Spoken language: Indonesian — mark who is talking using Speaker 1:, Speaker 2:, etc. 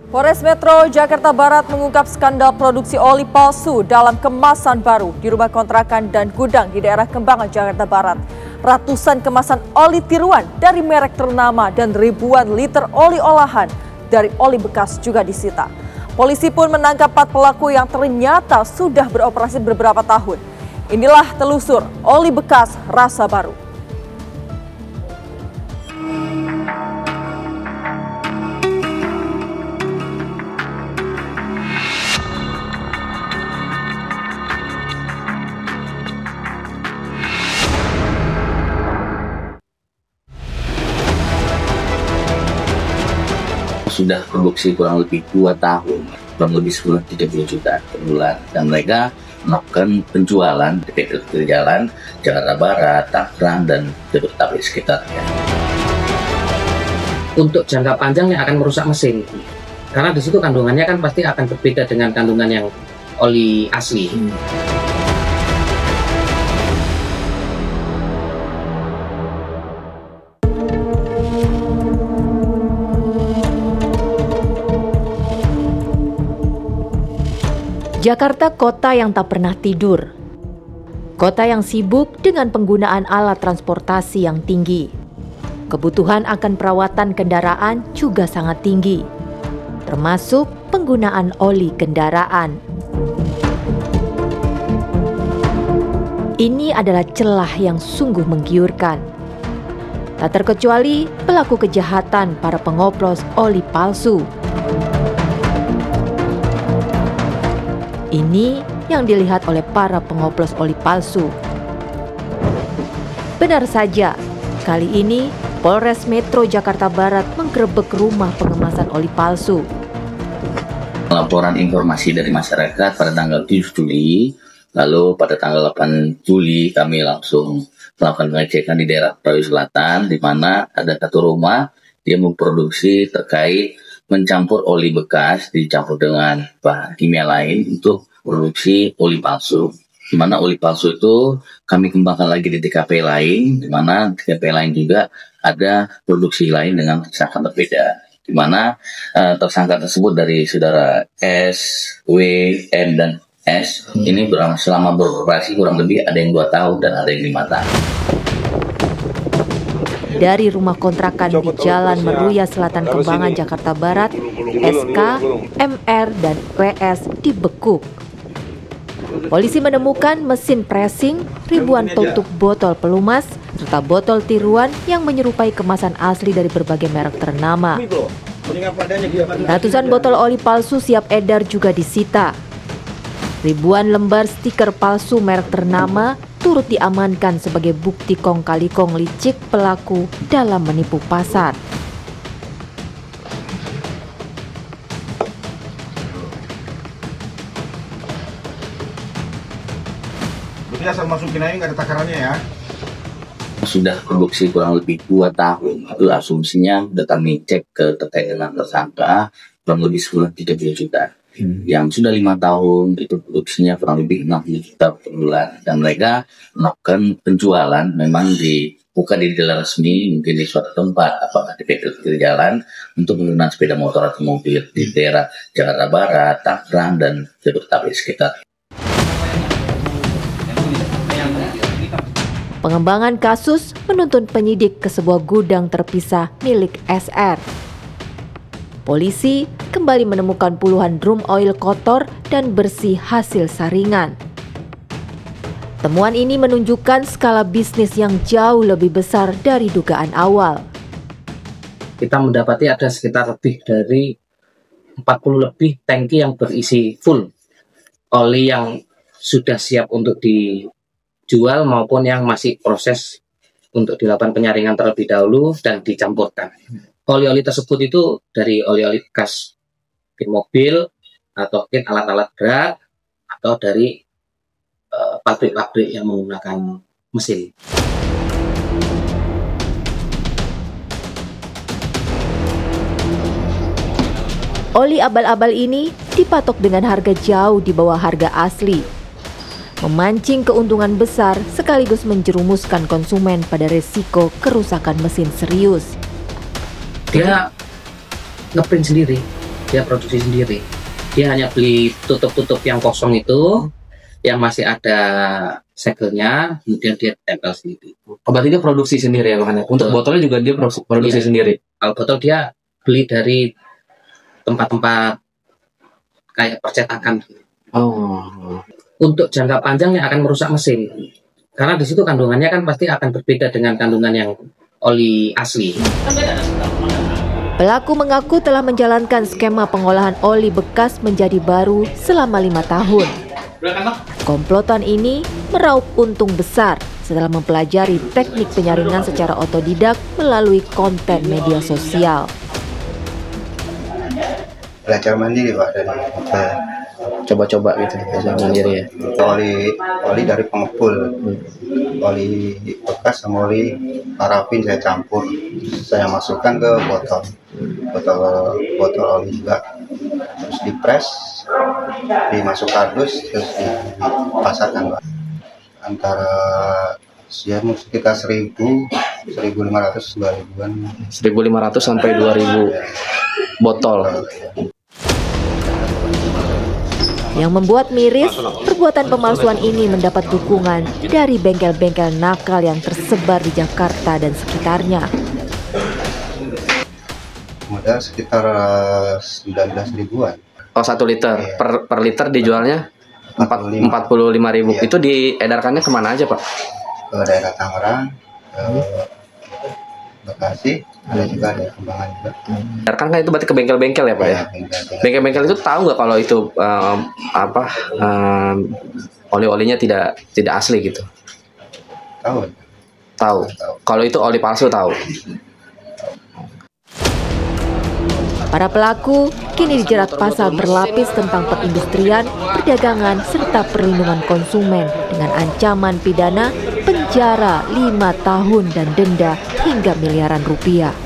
Speaker 1: Polres Metro Jakarta Barat mengungkap skandal produksi oli palsu dalam kemasan baru di rumah kontrakan dan gudang di daerah Kembangan, Jakarta Barat. Ratusan kemasan oli tiruan dari merek ternama dan ribuan liter oli olahan dari oli bekas juga disita. Polisi pun menangkap 4 pelaku yang ternyata sudah beroperasi beberapa tahun. Inilah telusur oli bekas rasa baru.
Speaker 2: Sudah produksi kurang lebih 2 tahun, kurang lebih 30 juta per bulan, dan mereka melakukan penjualan di pinggir jalan Jakarta Barat, Tangerang, dan Jabodetabek sekitarnya.
Speaker 3: Untuk jangka panjangnya akan merusak mesin, karena di situ kandungannya kan pasti akan berbeda dengan kandungan yang oli asli.
Speaker 4: Jakarta kota yang tak pernah tidur. Kota yang sibuk dengan penggunaan alat transportasi yang tinggi. Kebutuhan akan perawatan kendaraan juga sangat tinggi, termasuk penggunaan oli kendaraan. Ini adalah celah yang sungguh menggiurkan. Tak terkecuali pelaku kejahatan para pengoplos oli palsu. Ini yang dilihat oleh para pengoplos oli palsu. Benar saja, kali ini Polres Metro Jakarta Barat menggerebek rumah pengemasan oli palsu.
Speaker 2: Laporan informasi dari masyarakat pada tanggal 7 Juli, lalu pada tanggal 8 Juli kami langsung melakukan pengecekan di daerah Prawi Selatan, di mana ada satu rumah dia memproduksi terkait mencampur oli bekas dicampur dengan bahan kimia lain untuk produksi oli palsu. Di mana oli palsu itu kami kembangkan lagi di TKP lain, di mana TKP lain juga ada produksi lain dengan sangat berbeda. Di mana tersangka tersebut dari saudara S, W, M, dan S ini selama beroperasi kurang lebih ada yang 2 tahun dan ada yang 5 tahun.
Speaker 4: Dari rumah kontrakan di Jalan Meruya Selatan Kembangan, Jakarta Barat, SK, MR, dan WS dibekuk. Polisi menemukan mesin pressing, ribuan tutup botol pelumas, serta botol tiruan yang menyerupai kemasan asli dari berbagai merek ternama. Ratusan botol oli palsu siap edar juga disita. Ribuan lembar stiker palsu merek ternama turut diamankan sebagai bukti kong kali kong licik pelaku dalam menipu pasar.
Speaker 5: Berarti asal masukin aja nggak ada takarannya ya?
Speaker 2: Sudah produksi kurang lebih 2 tahun, itu asumsinya sudah kami cek terkait dengan tersangka kurang lebih 30 juta. Yang sudah 5 tahun itu produksinya kurang lebih 60 juta per bulan, dan mereka melakukan penjualan memang bukan di jalan resmi, mungkin di suatu tempat, apakah di pinggir jalan untuk menggunakan sepeda motor atau mobil di daerah Jakarta Barat, Tangerang, dan Jabodetabek sekitar.
Speaker 4: Pengembangan kasus menuntun penyidik ke sebuah gudang terpisah milik SR. Polisi kembali menemukan puluhan drum oil kotor dan bersih hasil saringan. Temuan ini menunjukkan skala bisnis yang jauh lebih besar dari dugaan awal.
Speaker 3: Kita mendapati ada sekitar lebih dari 40 lebih tangki yang berisi full oli yang sudah siap untuk dijual maupun yang masih proses untuk dilakukan penyaringan terlebih dahulu dan dicampurkan. Oli-oli tersebut itu dari oli-oli bekas kit mobil atau kit alat-alat berat atau dari pabrik-pabrik yang menggunakan mesin.
Speaker 4: Oli abal-abal ini dipatok dengan harga jauh di bawah harga asli, memancing keuntungan besar sekaligus menjerumuskan konsumen pada resiko kerusakan mesin serius.
Speaker 3: Dia ngeprint sendiri dia produksi sendiri. Dia hanya beli tutup-tutup yang kosong itu, yang masih ada segelnya, kemudian dia tempel sendiri.
Speaker 6: Oh, berarti dia produksi sendiri ya makanya. Untuk botolnya juga dia produksi sendiri.
Speaker 3: Kalau botol dia beli dari tempat-tempat kayak percetakan.
Speaker 6: Oh.
Speaker 3: Untuk jangka panjangnya akan merusak mesin. Karena di situ kandungannya kan pasti akan berbeda dengan kandungan yang oli asli.
Speaker 4: Pelaku mengaku telah menjalankan skema pengolahan oli bekas menjadi baru selama 5 tahun. Komplotan ini meraup untung besar setelah mempelajari teknik penyaringan secara otodidak melalui konten media sosial.
Speaker 7: Belajar mandiri Pak dari
Speaker 6: Coba-coba gitu, belajar mandiri ya.
Speaker 7: oli dari pengepul, oli bekas sama oli parafin saya campur, saya masukkan ke botol oli juga, terus dipres, dimasuk kardus, terus dipasarkan Pak. Antara sekitar 1.500 2.000-an.
Speaker 6: 1.500 sampai 2.000 botol.
Speaker 4: Yang membuat miris, perbuatan pemalsuan ini mendapat dukungan dari bengkel-bengkel nakal yang tersebar di Jakarta dan sekitarnya.
Speaker 7: Modal sekitar 19.000-an.
Speaker 6: Oh, 1 liter.
Speaker 7: Iya.
Speaker 6: Per liter dijualnya 45.000.
Speaker 7: Iya.
Speaker 6: Itu diedarkannya kemana aja, Pak?
Speaker 7: Ke daerah Tangerang, ke Bekasi, ada juga ada Kembangan juga.
Speaker 6: Edarkan kan itu berarti ke bengkel-bengkel ya, Pak ya? Bengkel-bengkel itu tahu nggak kalau itu oli-olinya tidak asli gitu? Tahu. Kalau itu oli palsu tahu.
Speaker 4: Para pelaku kini dijerat pasal berlapis tentang perindustrian, perdagangan, serta perlindungan konsumen dengan ancaman pidana penjara 5 tahun dan denda hingga miliaran rupiah.